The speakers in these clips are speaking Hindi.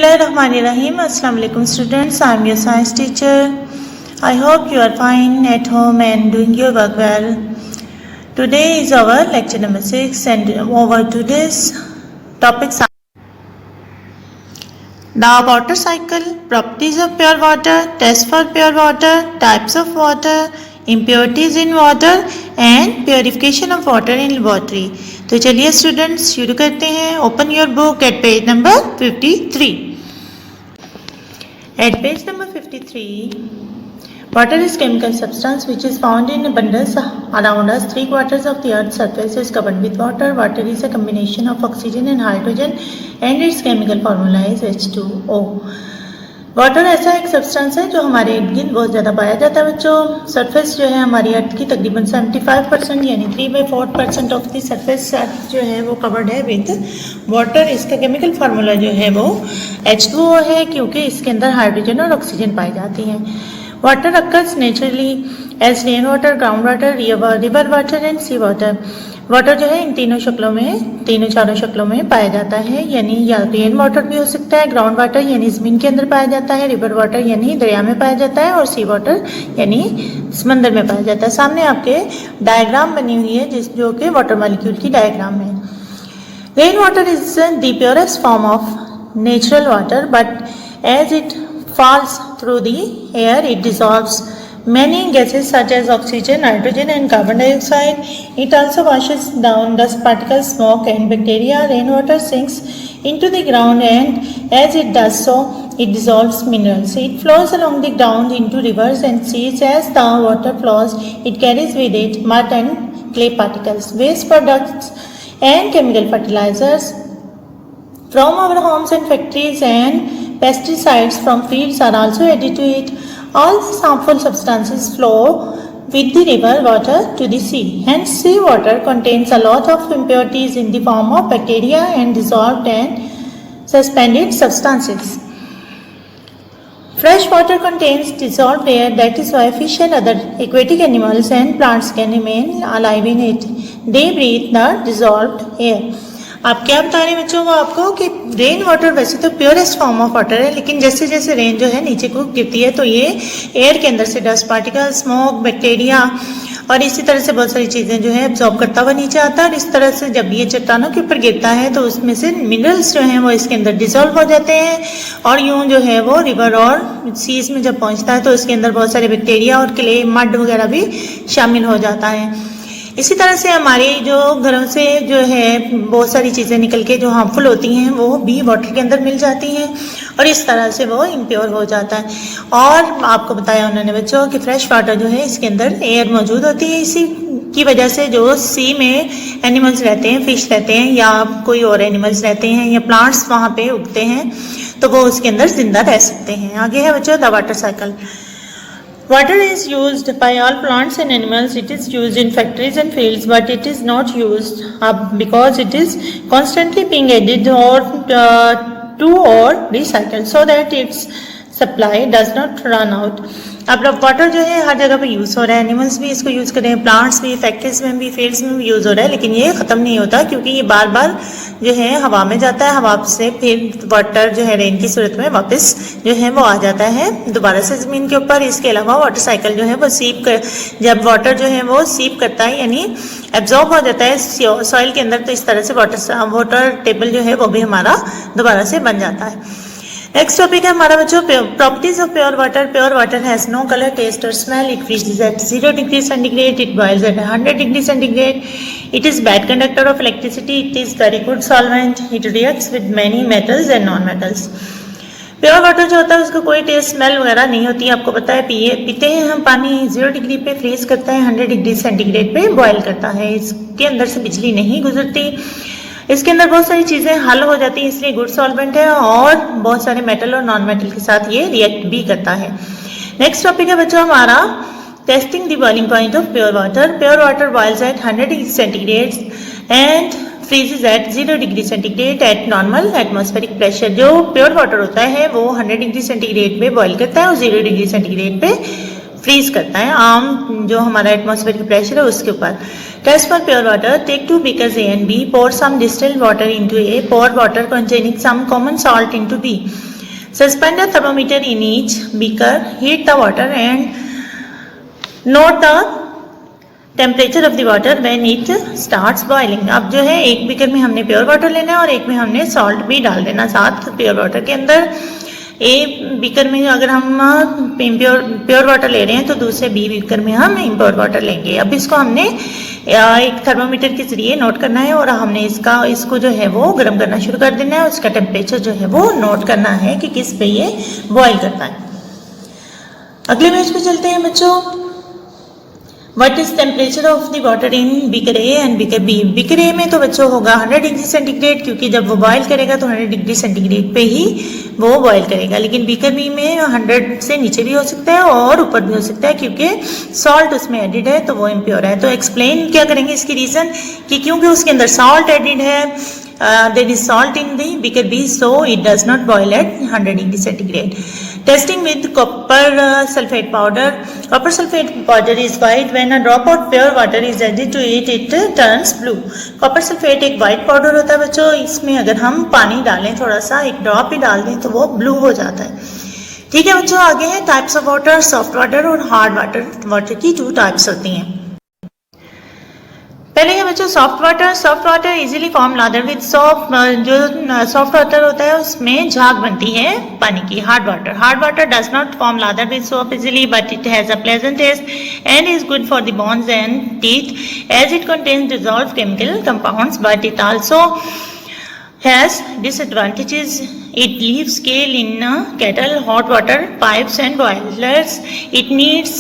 Bismillahirrahmanirrahim. Assalamu alaikum students. I am your science teacher. I hope you are fine at home and doing your work well. Today is our lecture number 6 and over today's topics are the water cycle, properties of pure water, test for pure water, types of water, impurities in water and purification of water in laboratory. तो चलिए स्टूडेंट्स शुरू करते हैं. Open your book at page number 53. At page number 53, water is chemical substance which is found in abundance around us. 3/4 of the earth's surface is covered with water. Water is a combination of oxygen and hydrogen and its chemical formula is H2O. Water ऐसा एक सब्सटेंस है जो हमारे इर्द गिर्द बहुत ज़्यादा पाया जाता है बच्चों. सरफेस जो है हमारी अर्थ की तकरीबन 75% यानी 3/4% ऑफ द सरफेस अर्थ जो है वो कवर्ड है विद वाटर. इसका केमिकल फार्मूला जो है वो H2O है क्योंकि इसके अंदर हाइड्रोजन और ऑक्सीजन पाई जाती हैं. Water occurs naturally as rain water, ground water, river water and sea water. Water जो है इन तीनों चारों शक्लों में पाया जाता है. यानी या रेन वाटर भी हो सकता है, ग्राउंड वाटर यानी ज़मीन के अंदर पाया जाता है, रिवर वाटर यानी दरिया में पाया जाता है और सी वाटर यानी समंदर में पाया जाता है. सामने आपके डायग्राम बनी हुई है जो कि वाटर मॉलिक्यूल की डायग्राम है. Rain water is the purest form of natural water but as it falls through the air it dissolves many gases such as oxygen, nitrogen and carbon dioxide. It also washes down dust particles, smoke and bacteria. Rainwater sinks into the ground and as it does so it dissolves minerals. It flows along the ground into rivers and seas. As the water flows it carries with it mud and clay particles, waste products and chemical fertilizers from our homes and factories and pesticides from fields are also added to it. All these harmful substances flow with the river water to the sea. Hence, sea water contains a lot of impurities in the form of bacteria and dissolved and suspended substances. Fresh water contains dissolved air. That is why fish and other aquatic animals and plants can remain alive in it. They breathe the dissolved air. आप क्या बता रहे हैं बच्चों को आपको कि रेन वाटर वैसे तो प्योरेस्ट फॉर्म ऑफ वाटर है, लेकिन जैसे जैसे रेन जो है नीचे को गिरती है तो ये एयर के अंदर से डस्ट पार्टिकल, स्मोक, बैक्टीरिया और इसी तरह से बहुत सारी चीज़ें जो है एब्जॉर्ब करता हुआ नीचे आता है. और इस तरह से जब ये चट्टानों के ऊपर गिरता है तो उसमें से मिनरल्स जो हैं वो इसके अंदर डिसॉल्व हो जाते हैं और यूँ जो है वो रिवर और सीज में जब पहुँचता है तो उसके अंदर बहुत सारे बैक्टीरिया और क्ले, मड वगैरह भी शामिल हो जाता है. इसी तरह से हमारे जो घरों से जो है बहुत सारी चीज़ें निकल के जो हार्मफुल होती हैं वो भी वाटर के अंदर मिल जाती हैं और इस तरह से वो इम्प्योर हो जाता है. और आपको बताया उन्होंने बच्चों कि फ्रेश वाटर जो है इसके अंदर एयर मौजूद होती है. इसी की वजह से जो सी में एनिमल्स रहते हैं, फिश रहते हैं या कोई और एनिमल्स रहते हैं या प्लांट्स वहाँ पे उगते हैं तो वो उसके अंदर जिंदा रह सकते हैं. आगे है बच्चों the water cycle. Water is used by all plants and animals. It is used in factories and fields, but it is not used because it is constantly being added to or recycled so that its supply does not run out. अब वाटर जो है हर जगह पे यूज़ हो रहा है. एनिमल्स भी इसको यूज़ कर रहे हैं, प्लांट्स भी, फैक्ट्रीज में भी, फील्ड्स में भी यूज़ हो रहा है, लेकिन ये ख़त्म नहीं होता क्योंकि ये बार बार जो है हवा में जाता है. हवा से फिर वाटर जो है रेन की सूरत में वापस जो है वो आ जाता है दोबारा से ज़मीन के ऊपर. इसके अलावा वाटर साइकिल जो है वो जब वाटर जो है वो सीप करता है यानी एब्जॉर्ब हो जाता है सॉइल के अंदर तो इस तरह से वाटर टेबल जो है वो भी हमारा दोबारा से बन जाता है. नेक्स्ट टॉपिक है हमारा बच्चों properties of pure water. Pure water has no colour, taste और smell. It freezes at 0 degree centigrade. It boils at 100 degree centigrade. It is bad conductor of electricity. It is very good solvent. It reacts with many metals and non metals. Pure water जो होता है उसको कोई टेस्ट स्मेल वगैरह नहीं होती है. आपको पता है पीते हैं हम पानी 0 डिग्री पे फ्रीज करता है, 100 डिग्री सेंटीग्रेड पे बॉयल करता है. इसके अंदर से बिजली नहीं गुजरती. इसके अंदर बहुत सारी चीज़ें हल हो जाती हैं इसलिए गुड सॉल्वेंट है और बहुत सारे मेटल और नॉन मेटल के साथ ये रिएक्ट भी करता है. नेक्स्ट टॉपिक है बच्चों हमारा testing the boiling point of pure water. Pure water boils at 100 degree centigrade and freezes at 0 degree centigrade at normal atmospheric pressure. जो प्योर वाटर होता है वो 100 डिग्री सेंटीग्रेड पे बॉयल करता है और 0 डिग्री सेंटीग्रेड पे फ्रीज करता है आम जो हमारा एटमॉस्फेयर की प्रेशर है उसके ऊपर. Test for pure water. Take 2 beakers A and B. Pour some distilled water into A. Pour water containing some common salt into B. Suspend a thermometer in each beaker, heat the water and note the temperature of the water when it starts boiling. अब जो है एक बीकर में हमने प्योर वाटर लेना है और एक में हमने सॉल्ट भी डाल देना साथ प्योर वाटर के अंदर। एक बीकर में अगर हम प्योर वाटर ले रहे हैं तो दूसरे बी बीकर में हम इम्प्योर वाटर लेंगे। अब इसको हमने एक थर्मोमीटर के जरिए नोट करना है और हमने इसको जो है वो गर्म करना शुरू कर देना है। उसका टेम्परेचर जो है वो नोट करना है कि किस पे ये बॉयल करता है। अगले पेज पे चलते हैं बच्चों। What is temperature of the water in beaker A and beaker B? beaker A में तो बच्चों होगा 100 डिग्री सेंटीग्रेड, क्योंकि जब वो बॉयल करेगा तो 100 डिग्री सेंटीग्रेड पे ही वो बॉयल करेगा। लेकिन beaker B में 100 से नीचे भी हो सकता है और ऊपर भी हो सकता है, क्योंकि सॉल्ट उसमें एडिड है तो वो इम्प्योर है। तो एक्सप्लेन क्या करेंगे इसकी रीज़न कि क्योंकि उसके अंदर सॉल्ट एडिड है, there is salt in the beaker B, so it does not boil at 100 degree centigrade. Testing with copper sulfate powder. Copper sulfate powder is white. When a drop of pure water is added to it, it turns blue. Copper sulfate एक white powder होता है बच्चों। इसमें अगर हम पानी डालें थोड़ा सा, एक ड्रॉप ही डाल दें तो वो ब्लू हो जाता है। ठीक है बच्चों, आगे है types of water, soft water और हार्ड वाटर। वाटर की 2 टाइप्स होती हैं। पहले है बच्चों soft water. Soft water easily form lather with soap. जो सॉफ्ट वाटर होता है उसमें झाग बनती है पानी की। Hard water does not form lather with soap easily, but it has a pleasant taste and is good for the bones and teeth as it contains dissolved chemical compounds, but it also has disadvantages. It leaves scale in kettle, hot water pipes and boilers. It needs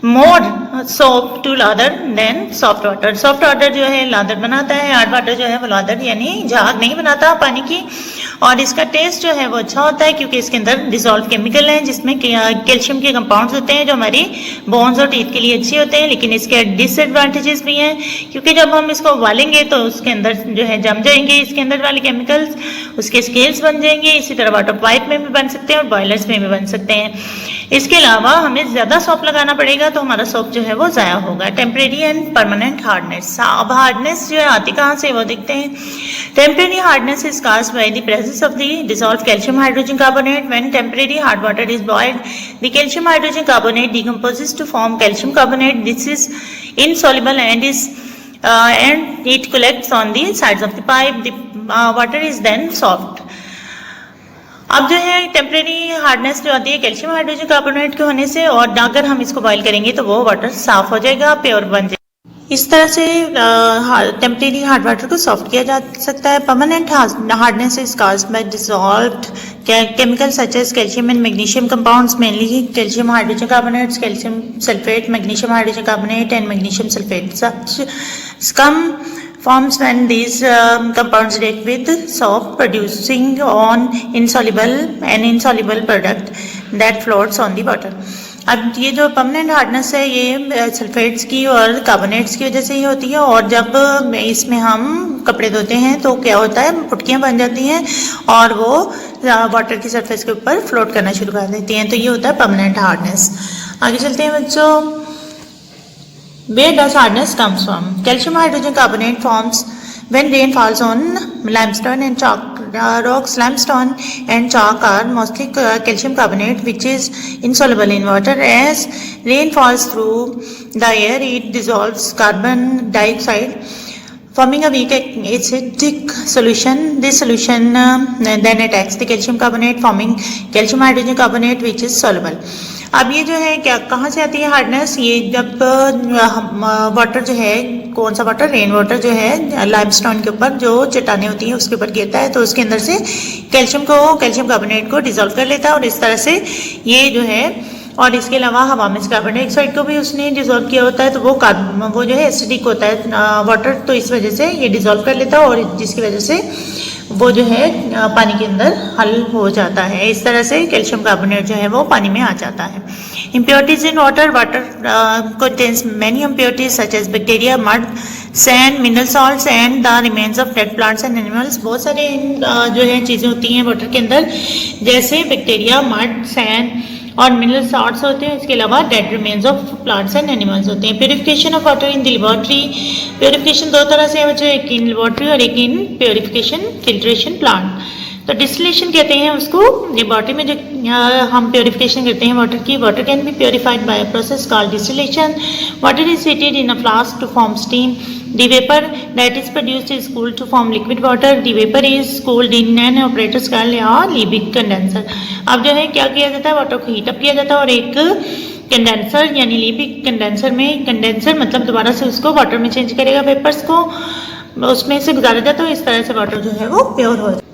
more soap to lather than soft water. Soft water जो है लादर बनाता है, हार्ड वाटर जो है वो लादर यानी झाग नहीं बनाता पानी की। और इसका टेस्ट जो है वो अच्छा होता है क्योंकि इसके अंदर डिसॉल्व केमिकल हैं जिसमें कैल्शियम के कंपाउंड्स होते हैं जो हमारी बोन्स और टीथ के लिए अच्छे होते हैं। लेकिन इसके डिसएडवांटेजेस भी हैं क्योंकि जब हम इसको उबालेंगे तो उसके अंदर जो है जम जाएंगे इसके अंदर वाले केमिकल्स, उसके स्केल्स बन जाएंगे। इसी तरह वाटर पाइप में भी बन सकते हैं और बॉयलर्स में भी बन सकते हैं। इसके अलावा हमें ज़्यादा सोप लगाना पड़ेगा तो हमारा सोप जो है वो ज़ाया होगा। Temporary and permanent hardness. अब हार्डनेस जो है आती कहाँ से वो देखते हैं। Temporary hardness is caused by the presence of the dissolved calcium hydrogen carbonate. When temporary hard water is boiled, the calcium hydrogen carbonate decomposes to form calcium carbonate. This is insoluble and it collects on the sides of the pipe. The water is then soft. अब जो है टेम्परेरी हार्डनेस जो आती है कैल्शियम हाइड्रोजन कार्बोनेट के होने से, और अगर हम इसको बॉईल करेंगे तो वो वाटर साफ हो जाएगा, प्योर बन जाएगा। इस तरह से टेम्परेरी हार्ड वाटर को सॉफ्ट किया जा सकता है। Permanent hardness is caused by dissolved chemicals such as calcium and magnesium compounds, mainly calcium hydrogen carbonates, calcium sulfate, magnesium hydrogen carbonate and magnesium sulfate. Such come forms when these compounds react with soap, producing an insoluble product that floats on the water. अब ये जो परमानेंट हार्डनेस है ये सल्फेट्स की और कार्बोनेट्स की वजह से ही होती है। और जब इसमें हम कपड़े धोते हैं तो क्या होता है, पुटकियाँ बन जाती हैं और वो वाटर की सरफेस के ऊपर फ्लोट करना शुरू कर देती हैं। तो ये होता है परमानेंट हार्डनेस। आगे चलते हैं बच्चों। Where does hardness comes from? Calcium hydrogen carbonate forms when rain falls on limestone and chalk. Rocks, limestone and chalk are mostly calcium carbonate which is insoluble in water. As rain falls through the air, it dissolves carbon dioxide, forming a weak acidic solution. This solution then attacks the calcium carbonate, forming calcium hydrogen carbonate which is soluble. अब ये जो है क्या कहाँ से आती है हार्डनेस, ये जब वाटर जो है, कौन सा वाटर, रेन वाटर जो है लाइमस्टोन के ऊपर जो चट्टानें होती हैं उसके ऊपर गिरता है तो उसके अंदर से कैल्शियम कार्बोनेट को डिसॉल्व कर लेता है और इस तरह से ये जो है, और इसके अलावा हवा में कार्बन डाइऑक्साइड को भी उसने डिसॉल्व किया होता है तो वो जो है एसिडिक होता है वाटर, तो इस वजह से ये डिसॉल्व कर लेता है और जिसकी वजह से वो जो है पानी के अंदर हल हो जाता है। इस तरह से कैल्शियम कार्बोनेट जो है वो पानी में आ जाता है। Impurities in water contains many impurities such as bacteria, mud, sand, mineral salts and the remains of dead plants and animals. बहुत सारे जो है चीज़ें होती हैं वाटर के अंदर, जैसे बैक्टीरिया, मड, सैंड और मिनरल सॉल्ट्स होते हैं। इसके अलावा dead remains of plants and animals होते हैं। Purification of water in the laboratory. Purification दो तरह से है बच्चों, एक इन लेबोरेटरी और एक इन प्योरिफिकेशन फिल्ट्रेशन प्लांट। तो डिस्टिलेशन कहते हैं उसको, लेबोरेटरी में जो हम प्योरिफिकेशन करते हैं वाटर की, water can be purified by a process called distillation. Water is heated in a flask to form steam. The vapor that is produced is cooled to form liquid water. The vapor is cooled in an operator's skull or Liebig condenser. अब जो है क्या किया जाता है, वाटर को हीट अप किया जाता है और एक कंडेंसर यानी लीबिग कंडेंसर में, कंडेंसर मतलब दोबारा से उसको वाटर में चेंज करेगा, वेपर्स को उसमें से गुजारा जाता है। इस तरह से वाटर जो है वो प्योर हो जाता है।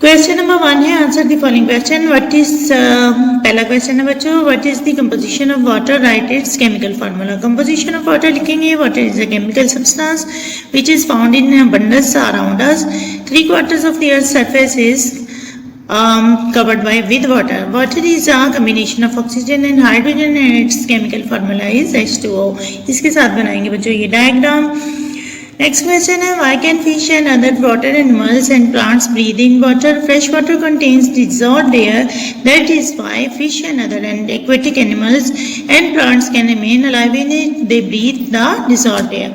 क्वेश्चन नंबर 1 है, answer the following question. What is, पहला क्वेश्चन है बच्चों, what is the composition of water, right it's chemical formula. Composition of water लिखेंगे, water is a chemical substance which is found in abundance around us. 3/4 of the earth surface is covered by with water. Water is a combination of oxygen and hydrogen and its chemical formula is H2O. इसके साथ बनाएंगे बच्चों ये डायग्राम। नेक्स्ट क्वेश्चन है, why can fish and other water animals and plants breathe in water? Fresh water contains dissolved air. That is why fish and other and aquatic animals and plants can remain alive in it. They breathe the dissolved air.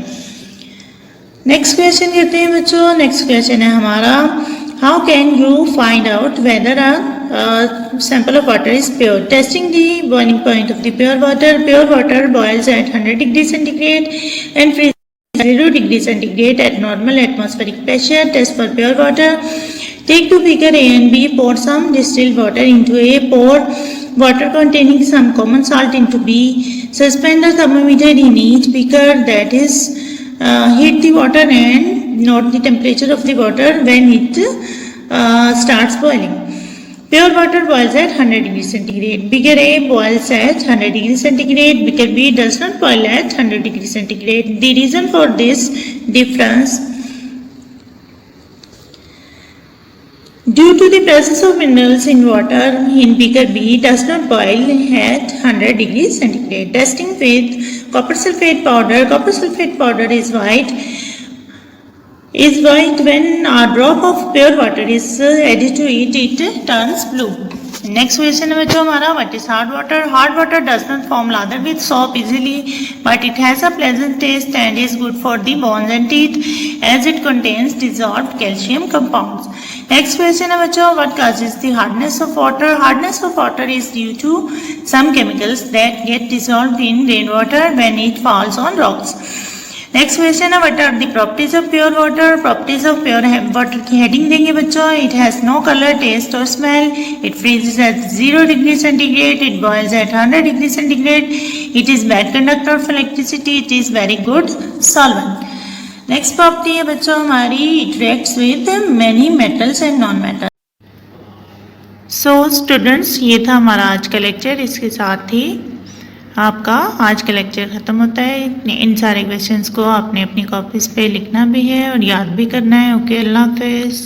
Next question कहते हैं बच्चों, नेक्स्ट क्वेश्चन है हमारा, how can you find out whether a sample of water is pure? Testing the boiling point of the pure water. Pure water boils at 100 degrees centigrade and freezes 0 degrees centigrade at normal atmospheric pressure. Test for pure water. Take two beaker A and B, pour some distilled water into A, pour water containing some common salt into B. Suspend the thermometer in each beaker, that is heat the water and note the temperature of the water when it starts boiling. Pure water boils at 100 degrees centigrade. Beaker A boils at 100 degrees centigrade. Beaker B does not boil at 100 degrees centigrade. The reason for this difference, due to the presence of minerals in water in beaker B does not boil at 100 degrees centigrade. Testing with copper sulfate powder. Copper sulfate powder is white when a drop of pure water is added to it, it turns blue. Next question है बच्चों हमारा, what is hard water? Hard water does not form lather with soap easily but it has a pleasant taste and is good for the bones and teeth as it contains dissolved calcium compounds. Next question है बच्चों, what causes the hardness of water? Hardness of water is due to some chemicals that get dissolved in rain water when it falls on rocks. Next question है, what are the properties of pure water? Properties of pure water की हेडिंग देंगे बच्चों। It has no colour, taste और smell, it freezes at 0 degree centigrade, it boils at 100 degree centigrade, it is bad conductor of electricity, it is very good solvent. Next property है बच्चों हमारी, it reacts with many metals and non metal. So students, ये था हमारा आज का लेक्चर। इसके साथ ही आपका आज का लेक्चर ख़त्म होता है। इन सारे क्वेश्चंस को आपने अपनी कॉपीज़ पे लिखना भी है और याद भी करना है। ओके, अल्लाह हाफ़िज़।